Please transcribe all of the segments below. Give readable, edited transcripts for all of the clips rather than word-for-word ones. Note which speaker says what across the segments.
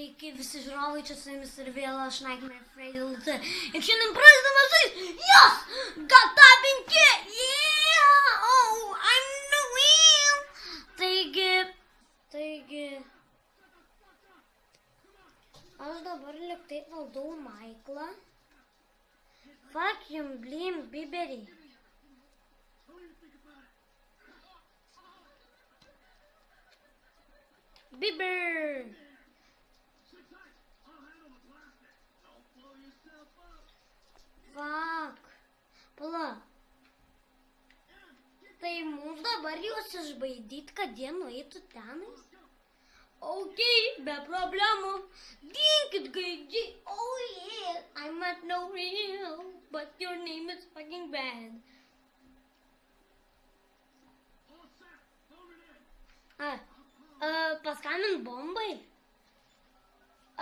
Speaker 1: Sveiki visi žiūrovai, čia su jumis ir vėl aš Nightmare Freddy LT. Ir šiandien pradedame žaisti. Yes! GTA 5! Yeah! Oh, I'm the wheel! Taigi... Aš dabar liktai valdau Maiklą. Fuck jum, blim, biberi. Biber! Fuck. Pala. Tai mums dabar juos išbaidyt, kad jie nueitų tenais? Ok, be problemų. Dinkit, gaidži. Oh yeah, I'm not no real, but your name is fucking bad. Paskambint bombai?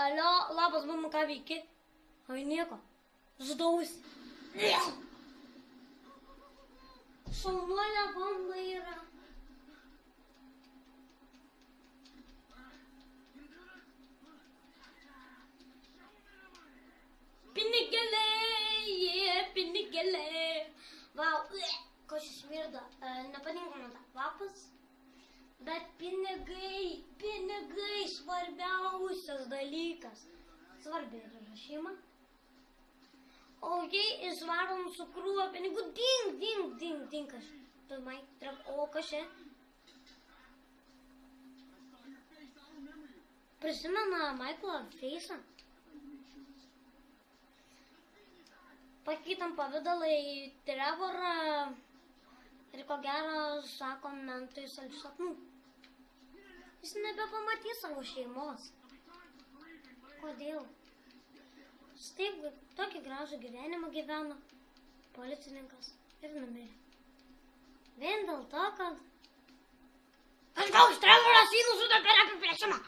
Speaker 1: Alio, labas, bomba, ką veiki? Ai, nieko. Žudausi. Šaunuolė bomba yra. Pinigėliai, pinigėliai. Vau, ko šis smirda. Nepatinka man tą kvapas. Bet pinigai svarbiausias dalykas. Svarbi yra šeima. O jei išvarom su krūva pinigų, ding. O kas čia? Prisimena Michaelą Face'ą? Pakeitam pavidalą į Trevorą ir ko gero sakom mentui saldžių sapnų. Jis nebepamatys savo šeimos. Kodėl? Taip, tokį gražų gyvenimą gyveno policininkas ir numirė. Vien dėl to, kad... Kažkoks Trevoras jį nužudo per apiplėšimą.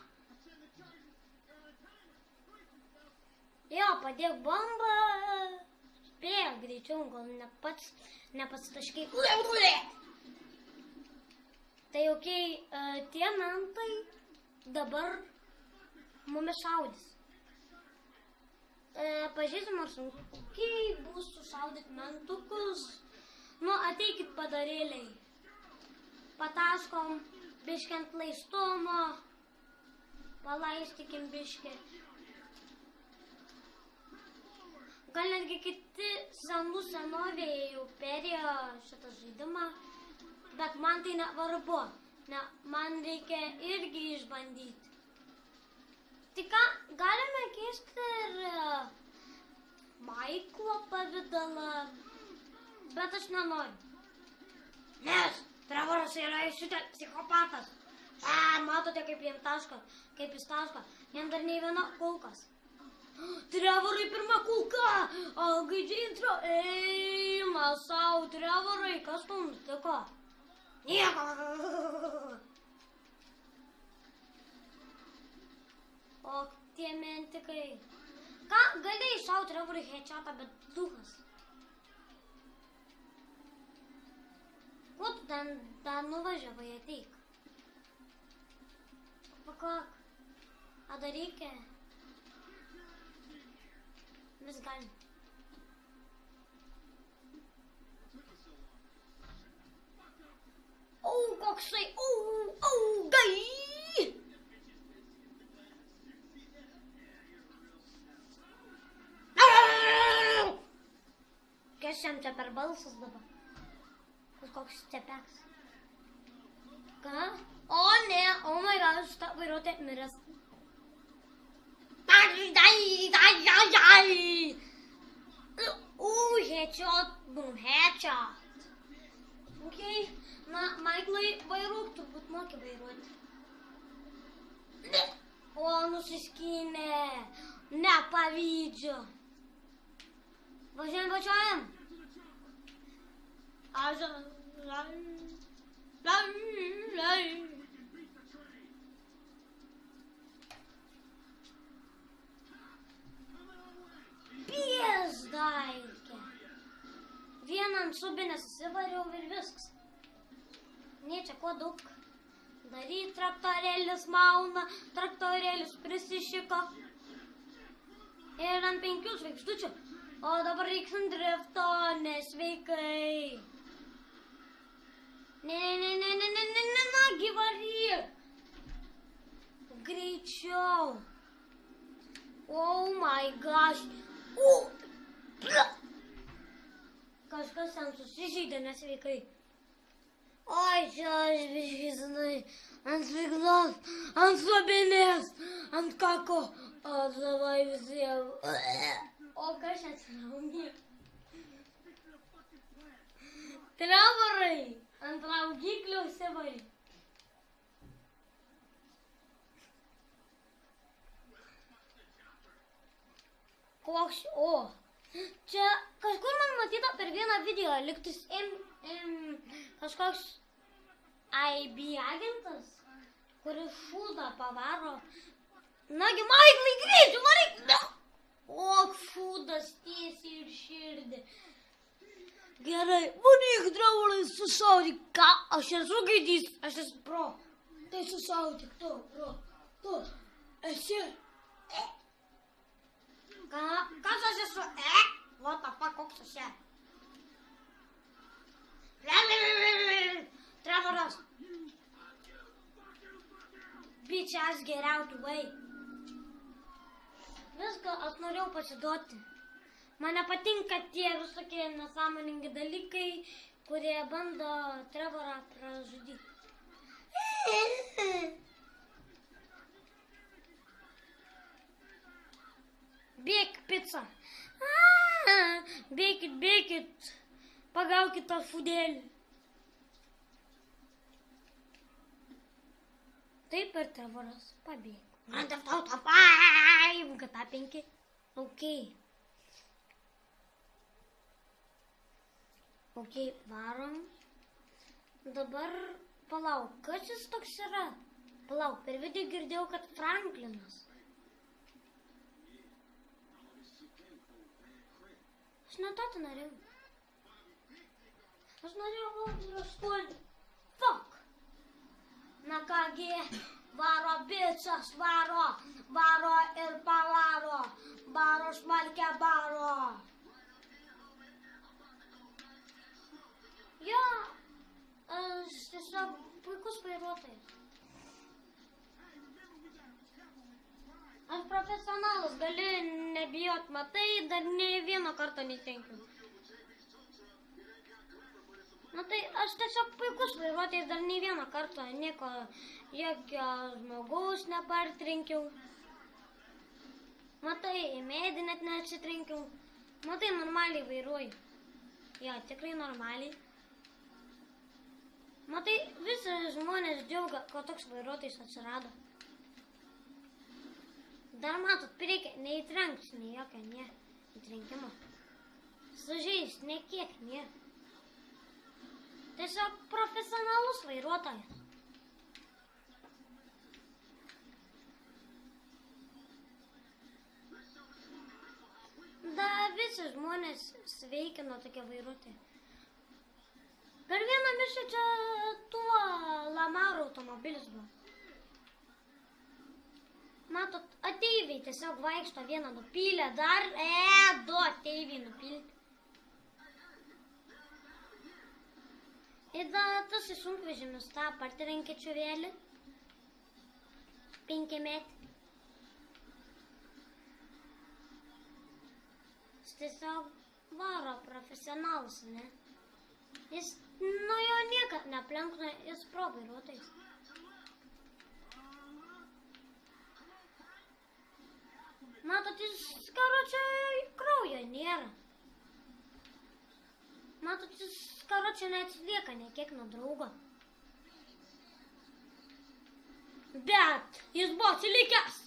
Speaker 1: Jo, padėk bombą. Spėjo greičiau, gal nepasitaškai. Tai okei, tie mentai dabar mumis šaudys. Pažiūrėsim, ar sunkiai bus sušaudyti mentukus. Nu, ateikit padarėliai. Pataškom biškį ant laistumo. Palaistikim biškį. Gal netgi kiti senovėje jau perėjo šitą žaidimą. Bet man tai nevarbu. Man reikia irgi išbandyti. Tai ką, galime keisti ir Maiklo pavidalą, bet aš nenoriu. Nes Trevoras yra šitą psichopatas. Matote, kaip jam taško, kaip jis taško. Jam dar nei viena kulkas. Trevorai pirma kulka, gaidžiai intro. Eima sau, Trevorai, kas tau nutiko? Nieko. O tie mentikai. Ką, galėjai šauti Trevorui headshotą, bet duhas. Kuo tu ten nuvažiavai, ateik? Pakak. A dar reikia? Vis galim. Koksai, gai! Kas jam čia per balsas dabar? Koks stepeks. Ką? O ne, oh my god, šitą vairuotę miręs. Headshot, boom, headshot. Okei, na, Maiklai, vairuok, turbūt moki vairuoti. O, nusiskynė. Nepavydžiu. Važiuojam. Pėsdaikė. Vieną ant subinės įsivariau ir viskas. Ne, čia kuo daug Daryt traktorėlis mauna, traktorėlis prisišiko. Ir ant 5 žvaigždučių. O dabar reiks ant drifto, nesveikai. Ne, gyvaryk. Greičiau. Oh my gosh. Kažkas ten susižeidė nesveikai. Oi, čia aš biškizanai. Ant svignos, ant slabinės, ant kako. O davai visiems. O kas čia atsiraugė? Trevorai, ant raugiklių užsivarė. Koks, čia kažkur man matyta per vieną video, liktis kažkoks IB agentas, kuris šūdą pavaro. Nagi, Maiklai, greičiau, varyk! O, šūdas tiesiai ir širdį. Gerai, varyk, Trevorai, susaudyk. Ką? Aš esu gaidys, aš esu pro. Tai susaudyk, tu, pro. Tu esi. Kas aš esu? What the fuck, koks aš esu? Trevoras. Bitch, ass, get out the way. Viską aš norėjau pasiduoti. Man nepatinka tie visokie nesąmoningi dalykai, kurie bando Trevorą pražudyti. Bėk, pica. Bėkit. Pagaukit tą šūdelį. Taip ir Trevoras pabėgo. Grand Theft Auto 5, GTA 5. Ok, varom. Dabar, palauk, kas jis toks yra? Palauk, per video girdėjau, kad Franklinas. Aš ne to norėjau. Aš norėjau valdyti 8. Fuck. Na kągi, varo bičas, varo ir pavaro, varo šmalkę baro. Jo, aš tiesiog puikus vairuotojas. Aš profesionalas, gali nebijot, matai, dar ne vieną kartą netenkiu. Na tai aš tiesiog puikus vairuotojas, dar ne vieną kartą nieko, jokio žmogaus nepartrinkiau. Matai, į medį net neatsitrinkiau. Matai, normaliai vairuoju. Jo, tikrai normaliai. Matai, visi žmonės džiaugia, kad toks vairuotojas atsirado. Dar matot, prireikia neįtrenks, nei jokio, įtrenkimo. Sužeis, nekiek, Tiesiog profesionalus vairuotojas. Da, visi žmonės sveikino tokie vairuotojai. Per vieną mišką čia tuo Lamaro automobilis buvo. Matot, ateiviai tiesiog vaikšto vieną nupylę, dar, du ateiviai nupylti. Ir da, tas į sunkvežimis tą partrenkė čiuvėlį. 5 metį. Jis tiesiog varo profesionalas, ne? Jis, nu jo niekad neplenkna, jis pro vairuotojas. Matot, jis karočią kraujo nėra. Matot, jis karočią neatsilieka nekiek nuo draugo. Bet jis buvo atsilikęs.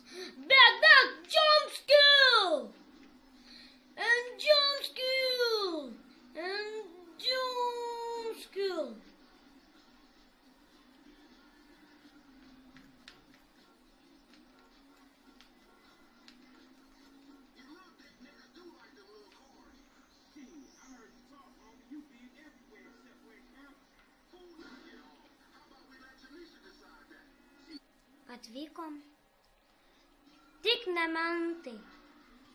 Speaker 1: Bet, jump skill! And jump skill! And jump skill! atvykom. Tik ne mentai.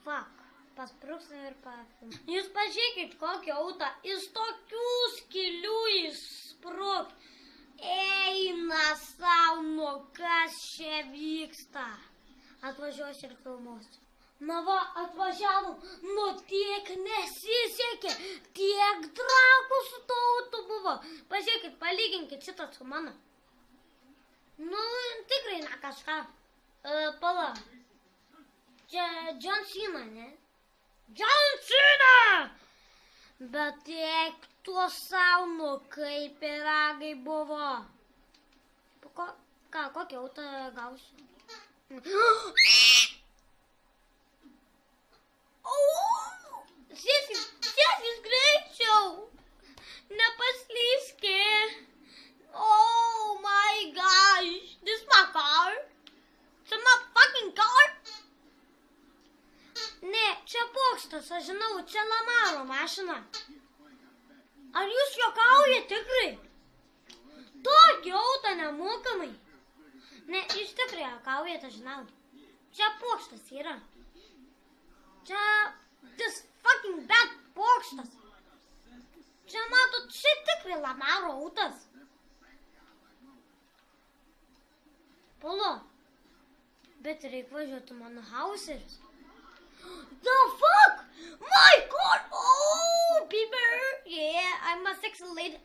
Speaker 1: Fuck. Pasprūksim ir pafilm. Jūs pažiūrėkit kokį autą. Jis tokių skylių išsprūk. Eina sau, nu kas čia vyksta. Atvažiuosiu ir filmuosiu. Na va, atvažiavom. Nu tiek nesisekė. Tiek drakų su to autu buvo. Pažiūrėkit, palyginkit šitą su mano. Nu, tikrai ne kažką. Pala. Čia John Cena, ne? John Cena! Bet tiek tuo saunu, kaip piragai buvo. Kokį autą gausiu? Sėskis greičiau! Nepaslyskit! Oh my gosh! This is my car? It's my fucking car? Ne, čia pokštas, aš žinau, čia Lamaro mašina. Ar jūs juokaujate tikrai? Tokį autą nemokamai? Ne, jūs tikrai juokaujate, žinau. Čia pokštas yra. Čia this fucking bad pokštas. Čia matot, čia tikrai Lamaro autas. Palo, bet reikia važiuoti mano hauseris. The fuck? My god! Oh, Bieber! Yeah, I'm a sexy lady.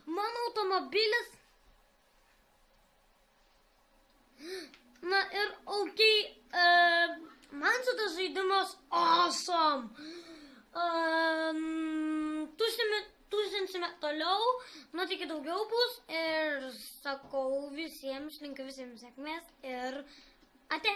Speaker 1: Mano automobilis. Na ir okay, man šitas žaidimas awesome. Tusinsime toliau, nuotiki daugiau bus ir sakau visiems, linkiu visiems sėkmės ir ate.